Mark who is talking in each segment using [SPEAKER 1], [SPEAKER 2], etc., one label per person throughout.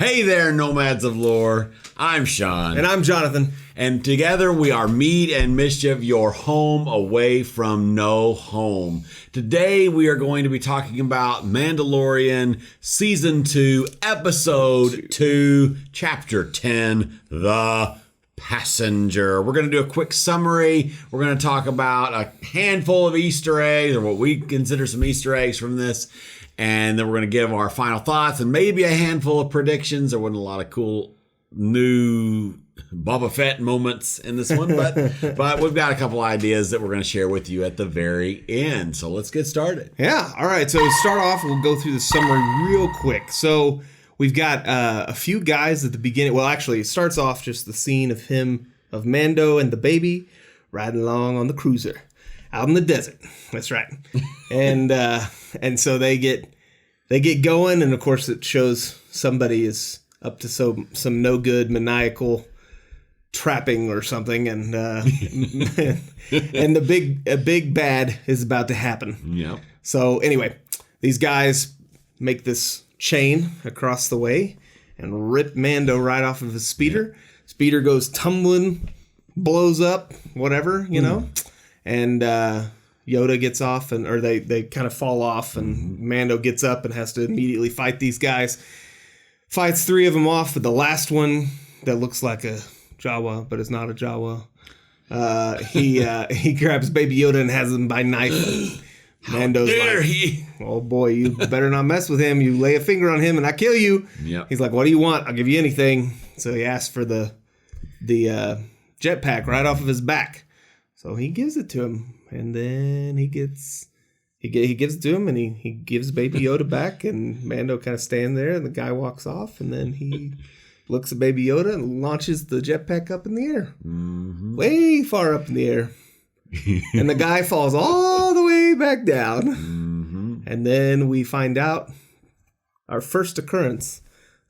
[SPEAKER 1] Hey there, nomads of lore. I'm Shawn.
[SPEAKER 2] And I'm Jonathan.
[SPEAKER 1] And together we are Mead and Mischief, your home away from no home. Today we are going to be talking about Mandalorian Season 2, Episode 2, Chapter 10, The Passenger. We're going to do a quick summary. We're going to talk about a handful of Easter eggs, or what we consider some Easter eggs from this. And then we're going to give our final thoughts and maybe a handful of predictions. There wasn't a lot of cool new Boba Fett moments in this one, but we've got a couple ideas that we're going to share with you at the very end. So let's get started.
[SPEAKER 2] Yeah. All right. So to start off, we'll go through the summary real quick. So we've got a few guys at the beginning. Well, actually, it starts off just the scene of Mando and the baby riding along on the cruiser out in the desert. That's right. And so they get going, and of course it shows somebody is up to some no good maniacal trapping or something, and and a big bad is about to happen.
[SPEAKER 1] Yeah.
[SPEAKER 2] So anyway, these guys make this chain across the way and rip Mando right off of his speeder. Yeah. Speeder goes tumbling, blows up, whatever, you know, and Yoda gets off, or they kind of fall off, and Mando gets up and has to immediately fight these guys. Fights three of them off, but the last one that looks like a Jawa, but it's not a Jawa. He grabs Baby Yoda and has him by knife. Mando's like, oh boy, you better not mess with him. You lay a finger on him and I kill you. Yep. He's like, what do you want? I'll give you anything. So he asks for the jetpack right off of his back. So he gives it to him, and then he gives it to him, and he gives Baby Yoda back, and Mando kind of stands there, and the guy walks off, and then he looks at Baby Yoda and launches the jetpack up in the air, way far up in the air, and the guy falls all the way back down, and then we find out our first occurrence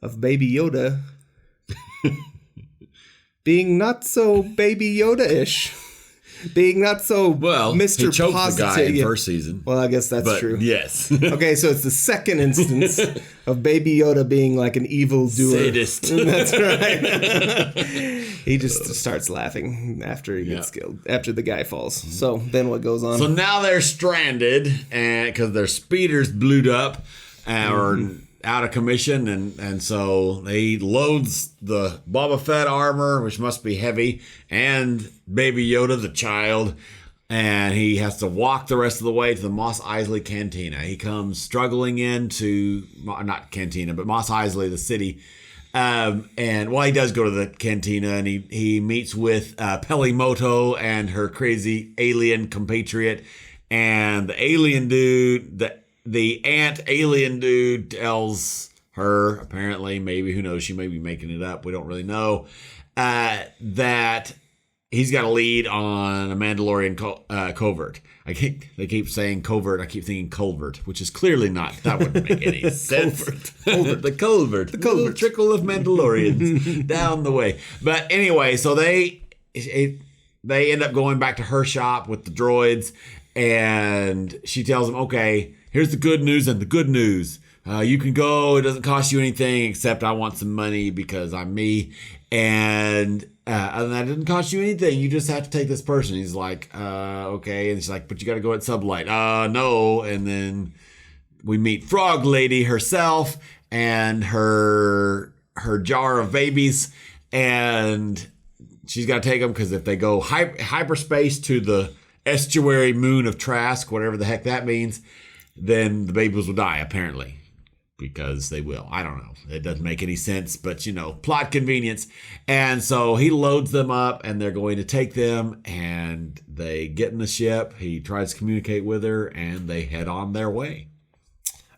[SPEAKER 2] of Baby Yoda being not so Baby Yoda-ish. Being not so Mr.
[SPEAKER 1] He choked
[SPEAKER 2] Positive.
[SPEAKER 1] the guy in first season.
[SPEAKER 2] Well, I guess that's true.
[SPEAKER 1] Yes.
[SPEAKER 2] Okay, so it's the second instance of Baby Yoda being like an evil doer.
[SPEAKER 1] Sadist.
[SPEAKER 2] That's right. He just starts laughing after he gets killed, after the guy falls. So then what goes on?
[SPEAKER 1] So now they're stranded, and because their speeders blew up or out of commission, and so he loads the Boba Fett armor, which must be heavy, and Baby Yoda, the child, and he has to walk the rest of the way to the Mos Eisley Cantina. He comes struggling into, not Cantina, but Mos Eisley, the city, and he does go to the cantina, and he meets with Pelimoto and her crazy alien compatriot, and the alien dude, the ant alien dude tells her, apparently, maybe, who knows, she may be making it up, we don't really know, that he's got a lead on a Mandalorian covert. They keep saying covert, I keep thinking culvert, which is clearly not. That wouldn't make any sense. Culvert. The culvert. The culvert. Trickle of Mandalorians down the way. But anyway, so they end up going back to her shop with the droids, and she tells them, okay, here's the good news and the good news. You can go. It doesn't cost you anything except I want some money because I'm me. And other than that, it doesn't cost you anything. You just have to take this person. He's like, okay. And she's like, but you got to go at Sublight. No. And then we meet Frog Lady herself and her jar of babies. And she's got to take them because if they go hyperspace to the estuary moon of Trask, whatever the heck that means, then the babies will die, apparently, because they will. I don't know. It doesn't make any sense, but, plot convenience. And so he loads them up, and they're going to take them, and they get in the ship. He tries to communicate with her, and they head on their way.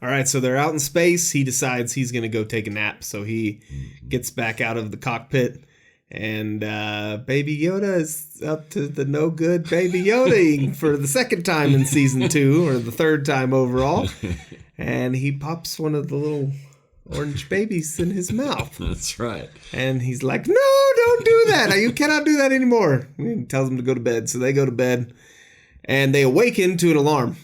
[SPEAKER 2] All right, so they're out in space. He decides he's going to go take a nap, so he gets back out of the cockpit. And Baby Yoda is up to the no good Baby Yoda for the second time in season 2, or the third time overall. And he pops one of the little orange babies in his mouth.
[SPEAKER 1] That's right.
[SPEAKER 2] And he's like, no, don't do that. You cannot do that anymore. He tells them to go to bed. So they go to bed, and they awaken to an alarm.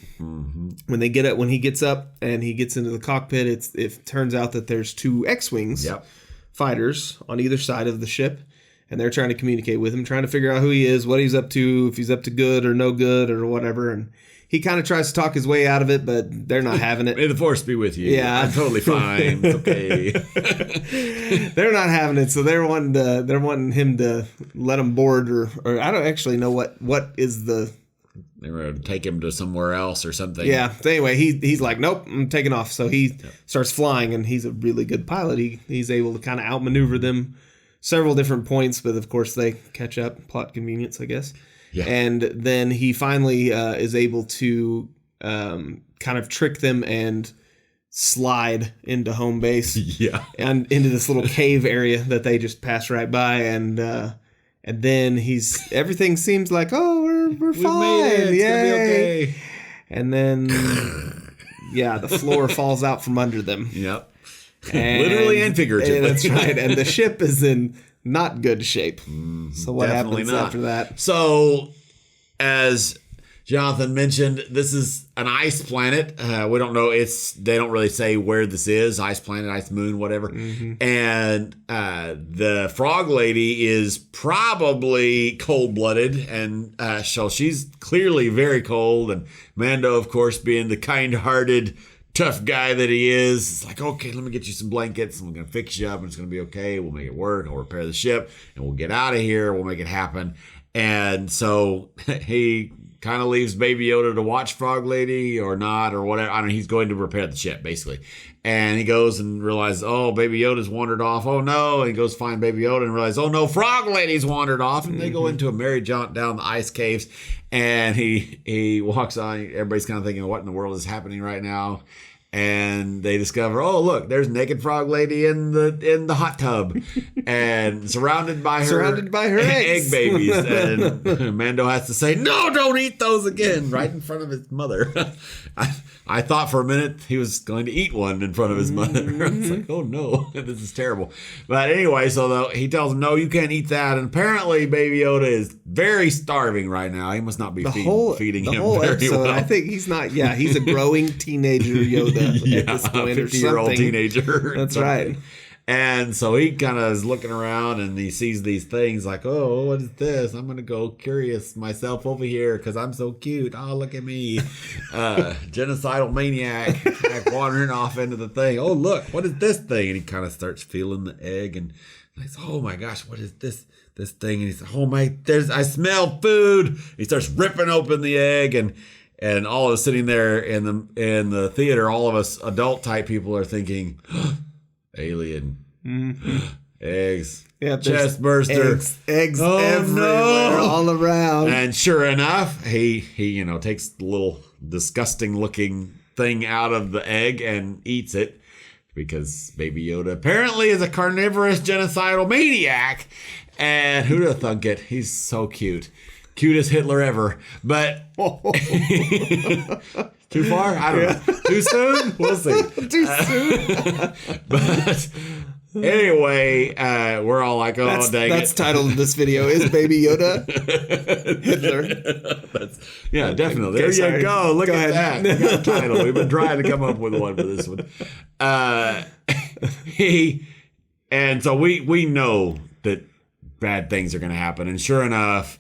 [SPEAKER 2] When he gets up and he gets into the cockpit, it turns out that there's 2 X-Wings.
[SPEAKER 1] Yep.
[SPEAKER 2] fighters on either side of the ship, and they're trying to communicate with him, trying to figure out who he is, what he's up to, if he's up to good or no good or whatever. And he kind of tries to talk his way out of it, but they're not having it.
[SPEAKER 1] May the force be with you.
[SPEAKER 2] Yeah.
[SPEAKER 1] I'm totally fine. It's okay.
[SPEAKER 2] They're not having it, so they're wanting him to let them board, or I don't actually know what is the.
[SPEAKER 1] They were going to take him to somewhere else or something.
[SPEAKER 2] Yeah. So anyway, he's like, nope, I'm taking off. So he starts flying, and he's a really good pilot. He's able to kind of outmaneuver them several different points, but of course they catch up. Plot convenience, I guess. Yeah. And then he finally is able to kind of trick them and slide into home base.
[SPEAKER 1] Yeah.
[SPEAKER 2] And into this little cave area that they just pass right by, and then everything seems like, oh, we're fine.
[SPEAKER 1] Made it. It's gonna be okay.
[SPEAKER 2] And then the floor falls out from under them.
[SPEAKER 1] Yep. Literally and figuratively.
[SPEAKER 2] That's right. And the ship is in not good shape. So what happens after that?
[SPEAKER 1] So, as Jonathan mentioned, this is an ice planet. We don't know. They don't really say where this is. Ice planet, ice moon, whatever. Mm-hmm. And the frog lady is probably cold-blooded, and so she's clearly very cold. And Mando, of course, being the kind-hearted, tough guy that he is, it's like, okay, let me get you some blankets, and we're going to fix you up, and it's going to be okay. We'll make it work. I'll repair the ship, and we'll get out of here. We'll make it happen. And so he kind of leaves Baby Yoda to watch Frog Lady or not or whatever. I don't know. He's going to repair the ship, basically. And he goes and realizes, oh, Baby Yoda's wandered off. Oh, no. And he goes find Baby Yoda and realizes, oh, no, Frog Lady's wandered off. And they go into a merry jaunt down the ice caves. And he walks on. Everybody's kind of thinking, what in the world is happening right now? And they discover, oh, look, there's naked Frog Lady in the hot tub, and surrounded by her egg babies. And Mando has to say, no, don't eat those again, right in front of his mother. I thought for a minute he was going to eat one in front of his mother. I was like, oh no, this is terrible. But anyway, so he tells him, no, you can't eat that. And apparently Baby Yoda is very starving right now. He must not be feeding him very
[SPEAKER 2] episode,
[SPEAKER 1] well.
[SPEAKER 2] I think he's not. Yeah, he's a growing teenager Yoda at this point,
[SPEAKER 1] a 50-year-old teenager.
[SPEAKER 2] That's right.
[SPEAKER 1] And so he kind of is looking around and he sees these things like, oh, what is this? I'm going to go curious myself over here because I'm so cute. Oh, look at me. Genocidal maniac wandering off into the thing. Oh, look, what is this thing? And he kind of starts feeling the egg and he's like, oh my gosh, what is this thing? And he's like, oh my, I smell food. He starts ripping open the egg and all of us sitting there in the theater, all of us adult type people are thinking, alien, eggs, chest burster,
[SPEAKER 2] eggs everywhere, all around.
[SPEAKER 1] And sure enough, he takes the little disgusting looking thing out of the egg and eats it because Baby Yoda apparently is a carnivorous genocidal maniac. And who'd have thunk it? He's so cute. Cutest Hitler ever. But too far? I don't know. Too soon? We'll see.
[SPEAKER 2] Too soon?
[SPEAKER 1] But anyway, we're all like, oh, dang it.
[SPEAKER 2] That's title of this video. Is Baby Yoda Hitler?
[SPEAKER 1] Definitely. There you go. Look at that. We got a title. We've been trying to come up with one for this one. And so we know that bad things are going to happen. And sure enough,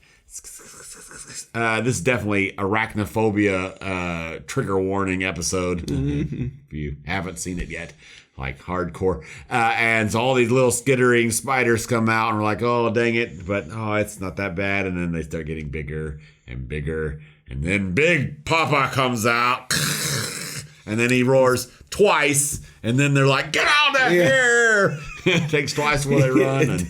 [SPEAKER 1] this is definitely arachnophobia trigger warning episode. If you haven't seen it yet, like hardcore. And so all these little skittering spiders come out and we're like, oh, dang it. But, it's not that bad. And then they start getting bigger and bigger. And then Big Papa comes out. And then he roars twice. And then they're like, get out of here. It takes twice before they run.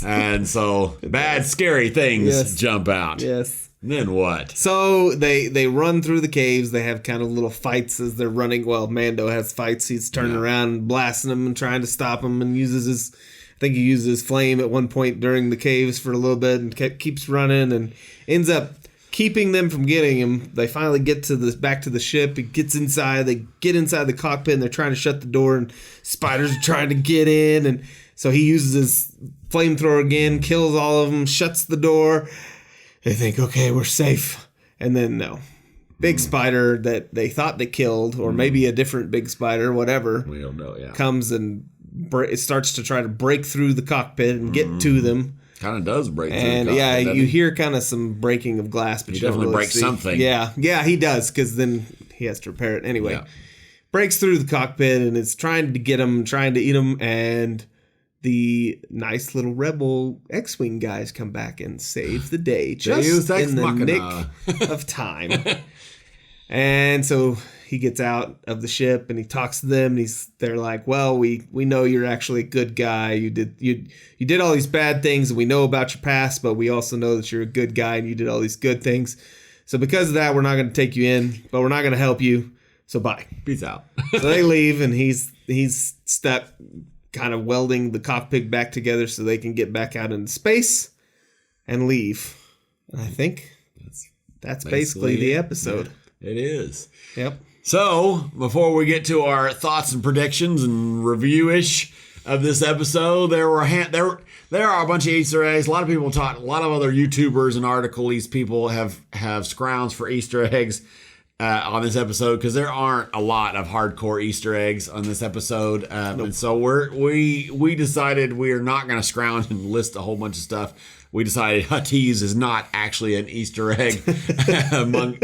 [SPEAKER 1] And so bad, scary things jump out.
[SPEAKER 2] Yes.
[SPEAKER 1] And then what?
[SPEAKER 2] So they run through the caves. They have kind of little fights as they're running. Well, Mando has fights. He's turning around and blasting them and trying to stop them and uses his flame at one point during the caves for a little bit and keeps running and ends up keeping them from getting him. They finally get back to the ship. He gets inside. They get inside the cockpit and they're trying to shut the door and spiders are trying to get in. And so he uses his flamethrower again, kills all of them, shuts the door. They think, okay, we're safe. And then, no. Big spider that they thought they killed, or maybe a different big spider, whatever.
[SPEAKER 1] We don't know,
[SPEAKER 2] comes and it starts to try to break through the cockpit and get to them.
[SPEAKER 1] Kind of does break through
[SPEAKER 2] and
[SPEAKER 1] the cockpit,
[SPEAKER 2] you hear kind of some breaking of glass, but
[SPEAKER 1] he
[SPEAKER 2] you don't
[SPEAKER 1] definitely
[SPEAKER 2] really
[SPEAKER 1] breaks
[SPEAKER 2] see.
[SPEAKER 1] something.
[SPEAKER 2] Yeah, he does, because then he has to repair it anyway.
[SPEAKER 1] Yeah.
[SPEAKER 2] Breaks through the cockpit and it's trying to get him, trying to eat him, and the nice little rebel X-wing guys come back and save the day just in the nick of time. And so he gets out of the ship and he talks to them. And they're like, "Well, we know you're actually a good guy. You did all these bad things, and we know about your past, but we also know that you're a good guy and you did all these good things. So because of that, we're not going to take you in, but we're not going to help you. So bye.
[SPEAKER 1] Peace out."
[SPEAKER 2] So they leave, and he's stuck, kind of welding the cockpit back together so they can get back out into space and leave. And I think that's basically the episode.
[SPEAKER 1] Yeah. It is.
[SPEAKER 2] Yep.
[SPEAKER 1] So, before we get to our thoughts and predictions and review-ish of this episode, there are a bunch of Easter eggs. A lot of people talk, a lot of other YouTubers and articles, people have scroungs for Easter eggs on this episode, because there aren't a lot of hardcore Easter eggs on this episode. Nope. And so we decided we are not going to scrounge and list a whole bunch of stuff. We decided Huttese is not actually an Easter egg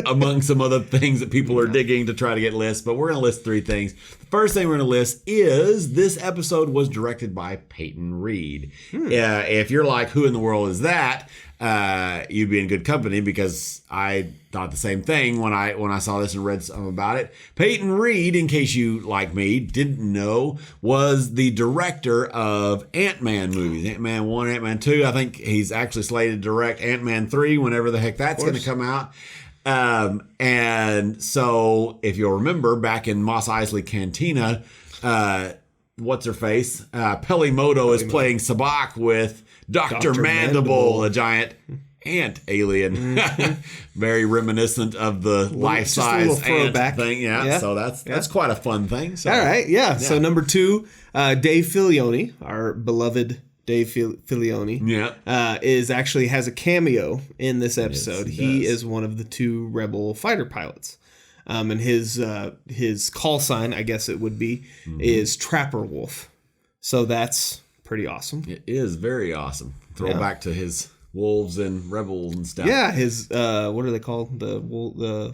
[SPEAKER 1] among some other things that people are digging to try to get lists, but we're going to list 3 things. The first thing we're going to list is this episode was directed by Peyton Reed. If you're like, who in the world is that? You'd be in good company, because I thought the same thing when I saw this and read some about it. Peyton Reed, in case you, like me, didn't know, was the director of Ant-Man movies. Ant-Man 1, Ant-Man 2. I think he's actually slated to direct Ant-Man 3 whenever the heck that's going to come out. And so, if you'll remember, back in Mos Eisley Cantina, what's-her-face? Pelimoto is playing Sabacc with Dr. Mandible, a giant ant alien. Very reminiscent of the life-size ant thing. Yeah, so that's quite a fun thing. So.
[SPEAKER 2] All right, yeah. So number 2, Dave Filoni, our beloved Dave Filoni, has a cameo in this episode. Yes, he is one of the 2 Rebel fighter pilots. And his call sign, I guess it would be, is Trapper Wolf. So that's pretty awesome.
[SPEAKER 1] It is very awesome. Back to his wolves and rebels and stuff.
[SPEAKER 2] Yeah, his what are they called? The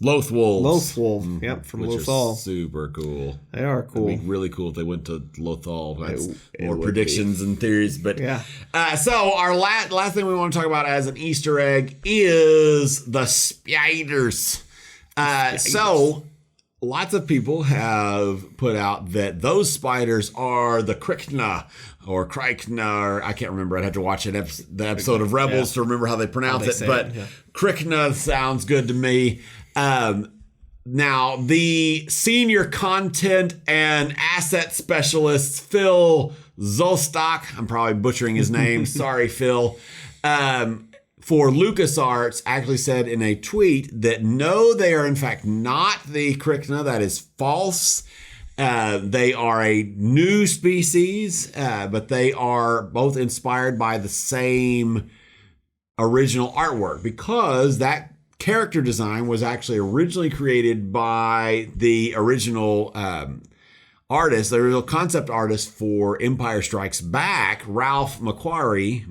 [SPEAKER 1] Loth Wolves.
[SPEAKER 2] Loth Wolf. Yep, from
[SPEAKER 1] Which
[SPEAKER 2] Lothal.
[SPEAKER 1] Super cool.
[SPEAKER 2] They are cool.
[SPEAKER 1] It'd be really cool if they went to Lothal. That's more predictions and theories. But
[SPEAKER 2] yeah.
[SPEAKER 1] So our last thing we want to talk about as an Easter egg is the spiders. So lots of people have put out that those spiders are the Krykna or Krykna, or I can't remember. I'd have to watch the episode of Rebels to remember how they pronounce it. But Krykna sounds good to me. Now, the senior content and asset specialist, Phil Zolstok, I'm probably butchering his name. Sorry, Phil. For LucasArts, actually said in a tweet that no, they are in fact not the Krykna. That is false. They are a new species, but they are both inspired by the same original artwork, because that character design was actually originally created by the original artist, the original concept artist for Empire Strikes Back, Ralph McQuarrie.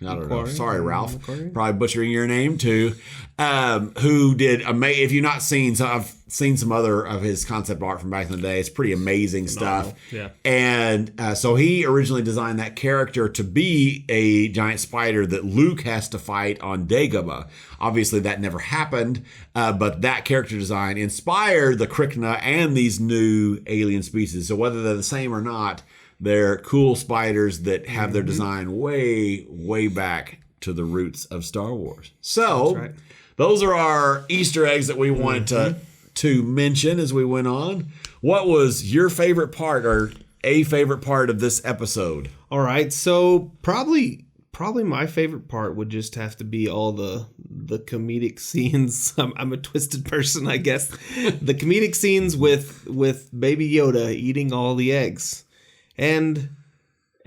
[SPEAKER 1] I don't know. Sorry, Ralph. Probably butchering your name too. Who did if you've not seen, so I've seen some other of his concept art from back in the day. It's pretty amazing stuff.
[SPEAKER 2] Yeah.
[SPEAKER 1] And so he originally designed that character to be a giant spider that Luke has to fight on Dagobah. Obviously, that never happened, but that character design inspired the Krykna and these new alien species. So whether they're the same or not, they're cool spiders that have their design way, way back to the roots of Star Wars. So those are our Easter eggs that we wanted to mention as we went on. What was your favorite part, or a favorite part of this episode?
[SPEAKER 2] All right, so probably my favorite part would just have to be all the comedic scenes. I'm a twisted person, I guess. The comedic scenes with Baby Yoda eating all the eggs, and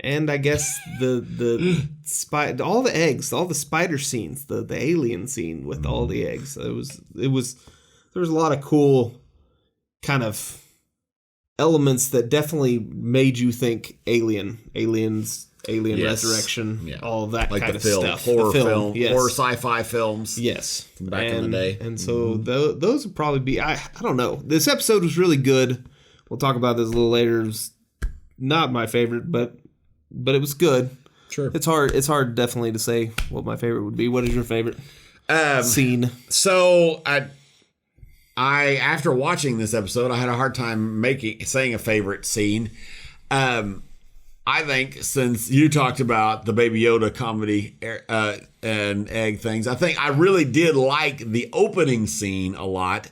[SPEAKER 2] I guess all the eggs, all the spider scenes, the alien scene with all the eggs. There was a lot of cool kind of elements that definitely made you think aliens, alien resurrection, all of that
[SPEAKER 1] like
[SPEAKER 2] kind
[SPEAKER 1] the
[SPEAKER 2] of
[SPEAKER 1] film,
[SPEAKER 2] stuff.
[SPEAKER 1] horror film,
[SPEAKER 2] yes.
[SPEAKER 1] horror sci-fi films.
[SPEAKER 2] Yes,
[SPEAKER 1] back in the day.
[SPEAKER 2] And so those would probably be. I don't know. This episode was really good. We'll talk about this a little later. It was not my favorite, but it was good.
[SPEAKER 1] Sure.
[SPEAKER 2] It's hard definitely to say what my favorite would be. What is your favorite scene?
[SPEAKER 1] So I after watching this episode, I had a hard time saying a favorite scene. I think since you talked about the Baby Yoda comedy and egg things, I think I really did like the opening scene a lot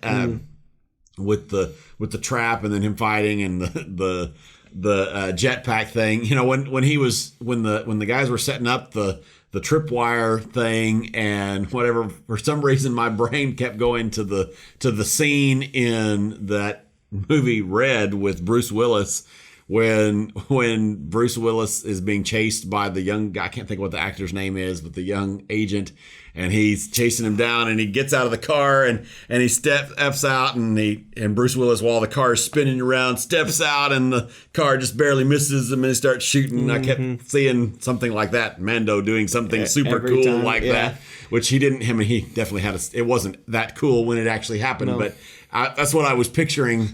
[SPEAKER 1] with the trap and then him fighting and the jetpack thing. You know, when the guys were setting up the tripwire thing and whatever, for some reason my brain kept going to the scene in that movie Red with Bruce Willis when Bruce Willis is being chased by the young guy. I can't think what the actor's name is, but the young agent, and he's chasing him down and he gets out of the car and he steps out and Bruce Willis, while the car is spinning around, steps out and the car just barely misses him and he starts shooting. I kept seeing something like that. Mando doing something super cool
[SPEAKER 2] time,
[SPEAKER 1] that, which he didn't, he definitely had it wasn't that cool when it actually happened, but that's what I was picturing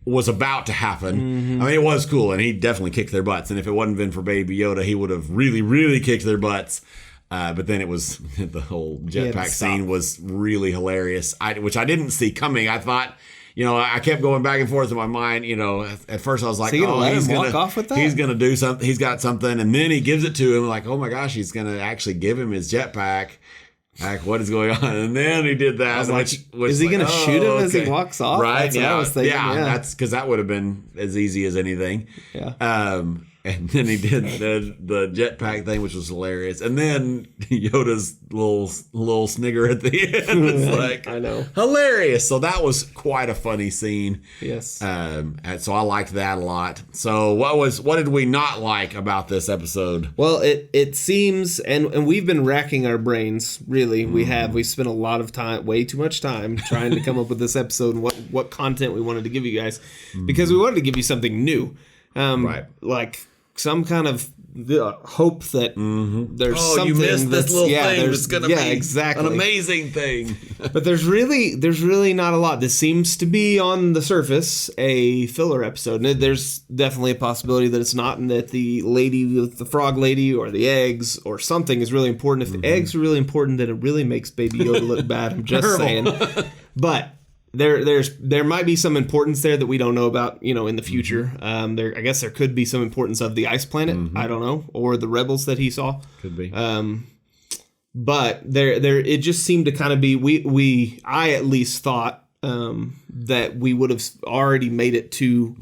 [SPEAKER 1] was about to happen. I mean, it was cool, and he definitely kicked their butts. And if it hadn't been for Baby Yoda, he would have really, really kicked their butts. But then it was the whole jetpack scene was really hilarious, which I didn't see coming. I thought, I kept going back and forth in my mind. At first I was like,
[SPEAKER 2] he's gonna walk off with that?
[SPEAKER 1] He's gonna do something. He's got something, and then he gives it to him. Like, oh my gosh, he's gonna actually give him his jetpack. Like, what is going on? And then he did that. Which
[SPEAKER 2] is he going to shoot him as he walks off?
[SPEAKER 1] Right.
[SPEAKER 2] That's what I was thinking.
[SPEAKER 1] Yeah. That's because that would have been as easy as anything.
[SPEAKER 2] Yeah.
[SPEAKER 1] And then he did the jetpack thing, which was hilarious. And then Yoda's little snigger at the end. It's like,
[SPEAKER 2] I know,
[SPEAKER 1] hilarious. So that was quite a funny scene.
[SPEAKER 2] Yes.
[SPEAKER 1] And so I liked that a lot. So what did we not like about this episode?
[SPEAKER 2] Well, it seems, and we've been racking our brains. Really, we've spent a lot of time, way too much time, trying to come up with this episode and what content we wanted to give you guys, because we wanted to give you something new.
[SPEAKER 1] Right.
[SPEAKER 2] Like some kind of hope that there's something
[SPEAKER 1] you missed this little thing that's going to be
[SPEAKER 2] exactly
[SPEAKER 1] an amazing thing.
[SPEAKER 2] But there's really not a lot. This seems to be on the surface a filler episode. And there's definitely a possibility that it's not, and that the lady with the frog lady or the eggs or something is really important. If the eggs are really important, then it really makes Baby Yoda look bad. I'm just saying. But there might be some importance there that we don't know about, in the future. I guess there could be some importance of the ice planet. I don't know, or the rebels that he saw.
[SPEAKER 1] Could be.
[SPEAKER 2] But it just seemed to kind of be I at least thought that we would have already made it to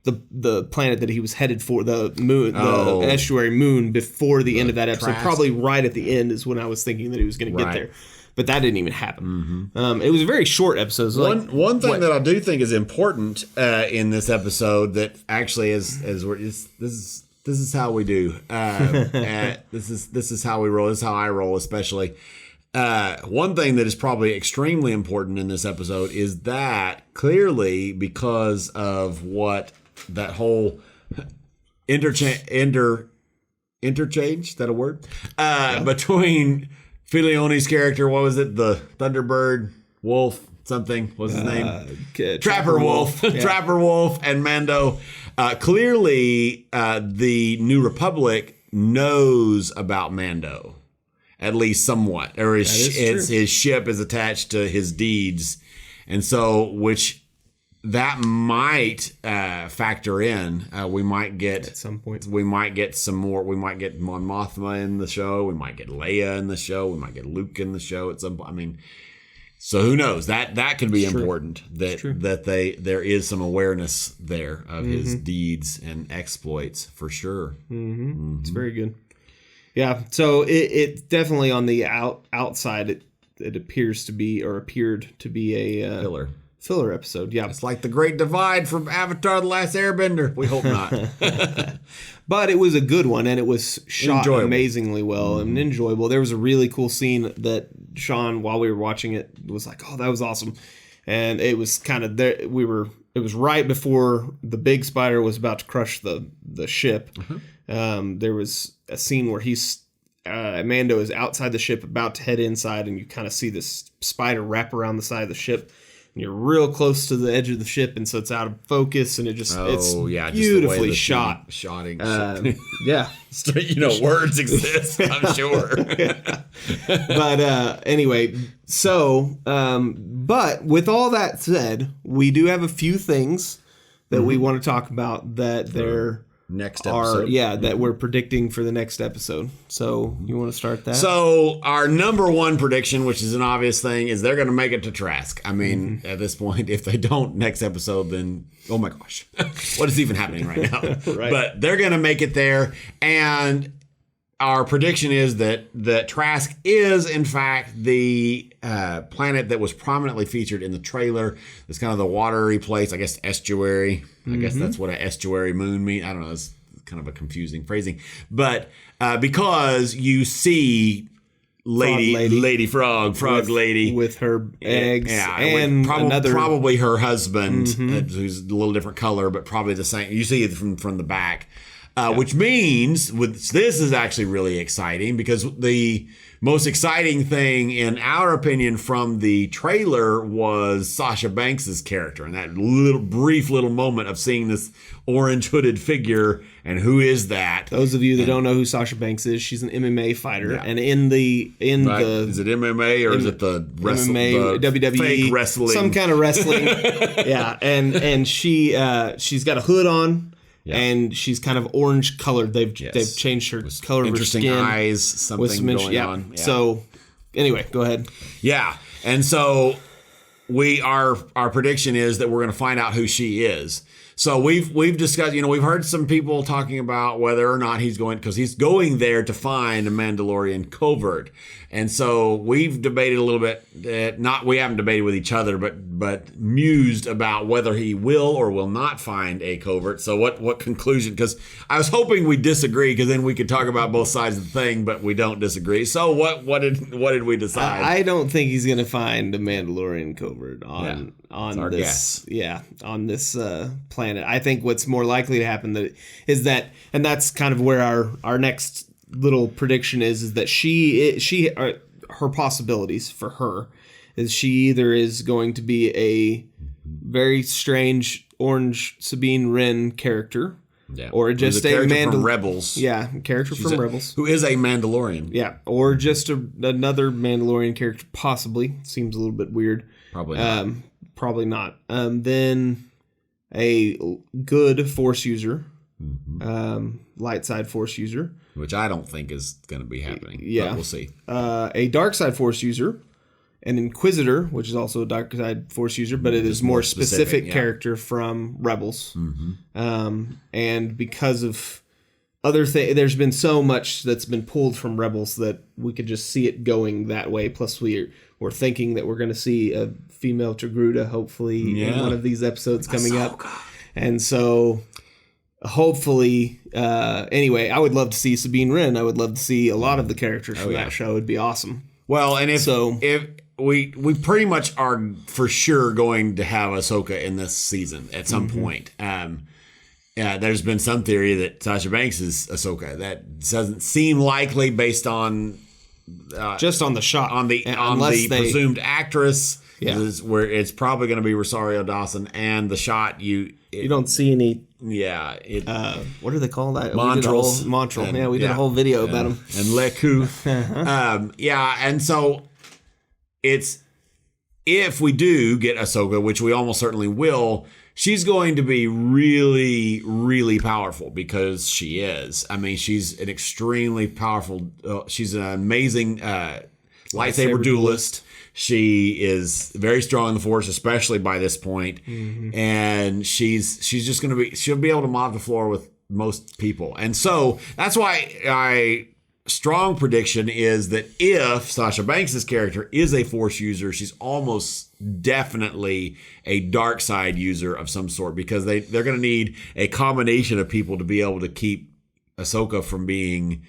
[SPEAKER 2] the planet that he was headed for, the moon, the estuary moon, before the end of that episode. Probably right at the end is when I was thinking that he was going to get there. But that didn't even happen. It was a very short episode. So
[SPEAKER 1] one thing that I do think is important in this episode that actually is this is how we do. This is how we roll. This is how I roll, especially. One thing that is probably extremely important in this episode is that clearly, because of what that whole interchange, is that a word? Between Filione's character, what was it? The Thunderbird Wolf something. What's his name? Trapper Wolf. Trapper Wolf and Mando. Clearly, the New Republic knows about Mando, at least somewhat, or his ship is attached to his deeds, and so that might factor in. We might get
[SPEAKER 2] at some point.
[SPEAKER 1] We might get some more. We might get Mon Mothma in the show. We might get Leia in the show. We might get Luke in the show at some point. I mean, so who knows? That could be important. That there is some awareness there of his deeds and exploits for sure.
[SPEAKER 2] It's very good. Yeah. So it definitely on the outside it appears to be, or appeared to be, a filler episode. Yeah,
[SPEAKER 1] it's like the Great Divide from Avatar: The Last Airbender. We hope not.
[SPEAKER 2] But it was a good one, and it was shot amazingly well and enjoyable. There was a really cool scene that Shawn, while we were watching it, was like, "Oh, that was awesome," and it was kind of there. We were it was right before the big spider was about to crush the ship. There was a scene where Mando is outside the ship about to head inside, and you kind of see this spider wrap around the side of the ship, and you're real close to the edge of the ship, and so it's out of focus, and it's beautifully shot.
[SPEAKER 1] Shotting.
[SPEAKER 2] Yeah.
[SPEAKER 1] Words exist, I'm sure.
[SPEAKER 2] But anyway, so, but with all that said, we do have a few things that we want to talk about that
[SPEAKER 1] next episode.
[SPEAKER 2] that we're predicting for the next episode. So you want to start that?
[SPEAKER 1] So our number one prediction, which is an obvious thing, is they're going to make it to Trask. I mean, at this point, if they don't next episode, then oh my gosh, what is even happening right now?
[SPEAKER 2] Right.
[SPEAKER 1] But they're going to make it there, and our prediction is that Trask is in fact the planet that was prominently featured in the trailer. It's kind of the watery place, I guess estuary. I guess that's what an estuary moon means. I don't know. It's kind of a confusing phrasing, but because you see Lady Frog Lady
[SPEAKER 2] with her eggs,
[SPEAKER 1] and probably her husband, who's a little different color, but probably the same. You see it from the back. Which means this is actually really exciting, because the most exciting thing, in our opinion, from the trailer was Sasha Banks's character, and that brief little moment of seeing this orange hooded figure. And who is that?
[SPEAKER 2] Those of you that don't know who Sasha Banks is, she's an MMA fighter, and in the
[SPEAKER 1] is it MMA or is it the
[SPEAKER 2] MMA, WWE,
[SPEAKER 1] fake wrestling,
[SPEAKER 2] some kind of wrestling? Yeah, and she's got a hood on. Yeah. And she's kind of orange colored. They've changed her color of her skin.
[SPEAKER 1] Interesting eyes, something going on. Yeah.
[SPEAKER 2] So anyway, go ahead.
[SPEAKER 1] Yeah. And so our prediction is that we're going to find out who she is. So we've discussed, we've heard some people talking about whether or not he's going there to find a Mandalorian covert. And so we've debated a little bit, we haven't debated with each other, but mused about whether he will or will not find a covert. So what conclusion? Because I was hoping we disagree, because then we could talk about both sides of the thing, but we don't disagree. So what did we decide?
[SPEAKER 2] I don't think he's going to find a Mandalorian covert on this.
[SPEAKER 1] Guess.
[SPEAKER 2] Yeah, on this planet. I think what's more likely to happen is that, and that's kind of where our next little prediction is that her possibilities for her is she either is going to be a very strange orange Sabine Wren character, or just a
[SPEAKER 1] from Rebels.
[SPEAKER 2] Yeah, character from Rebels,
[SPEAKER 1] who is a Mandalorian.
[SPEAKER 2] Yeah, or just another Mandalorian character, possibly. Seems a little bit weird.
[SPEAKER 1] Probably not.
[SPEAKER 2] Probably not. Then a good Force user, light side Force user.
[SPEAKER 1] Which I don't think is going to be happening.
[SPEAKER 2] Yeah.
[SPEAKER 1] But we'll see.
[SPEAKER 2] A dark side Force user, an Inquisitor, which is also a dark side Force user, but it is more specific character from Rebels. And because of other things, there's been so much that's been pulled from Rebels that we could just see it going that way. Plus, we're thinking that we're going to see a female Togruta, hopefully, in one of these episodes coming up. And so, hopefully, anyway, I would love to see Sabine Wren. I would love to see a lot of the characters from that show. It'd be awesome.
[SPEAKER 1] Well, and if we pretty much are for sure going to have Ahsoka in this season at some point. There's been some theory that Sasha Banks is Ahsoka. That doesn't seem likely based on
[SPEAKER 2] just on the shot,
[SPEAKER 1] on the presumed actress. Where it's probably going to be Rosario Dawson, and the shot you
[SPEAKER 2] don't see any.
[SPEAKER 1] Yeah,
[SPEAKER 2] what do they call that?
[SPEAKER 1] Montrol.
[SPEAKER 2] We did a whole video about him.
[SPEAKER 1] And Leku. And so it's, if we do get Ahsoka, which we almost certainly will, she's going to be really, really powerful, because she is. I mean, she's an extremely powerful. She's an amazing lightsaber duelist. She is very strong in the Force, especially by this point. And she's just going to be, she'll be able to mop the floor with most people. And so that's why strong prediction is that if Sasha Banks' character is a Force user, she's almost definitely a dark side user of some sort, because they're going to need a combination of people to be able to keep Ahsoka from being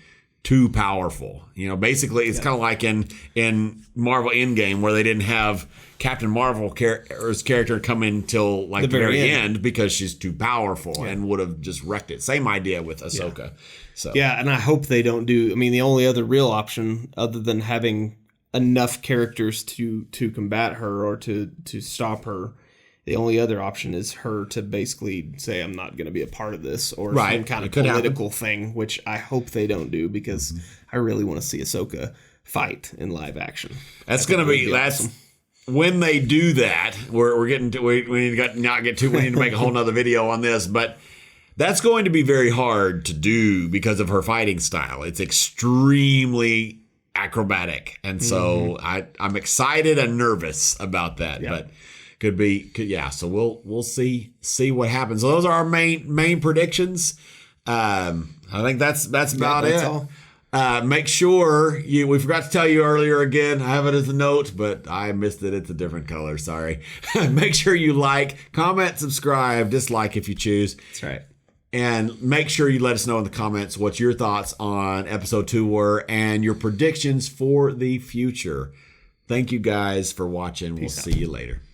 [SPEAKER 1] too powerful. You know, basically it's kind of like in Marvel Endgame where they didn't have Captain Marvel's character come in till like the very end because she's too powerful and would have just wrecked it. Same idea with Ahsoka.
[SPEAKER 2] Yeah.
[SPEAKER 1] So
[SPEAKER 2] yeah, and I hope they don't do. I mean, the only other real option other than having enough characters to combat her or to stop her, the only other option is her to basically say, I'm not going to be a part of this, or some kind of political thing, which I hope they don't do, because I really want to see Ahsoka fight in live action.
[SPEAKER 1] That's going to be awesome. When they do that, we're getting to, we need to make a whole nother video on this, but that's going to be very hard to do because of her fighting style. It's extremely acrobatic, and so I'm excited and nervous about that, but so we'll see what happens. So those are our main predictions. I think that's about it. All. Make sure we forgot to tell you earlier again, I have it as a note, but I missed it. It's a different color. Sorry. Make sure you like, comment, subscribe, dislike if you choose.
[SPEAKER 2] That's right.
[SPEAKER 1] And make sure you let us know in the comments what your thoughts on episode 2 were and your predictions for the future. Thank you guys for watching. We'll see you later.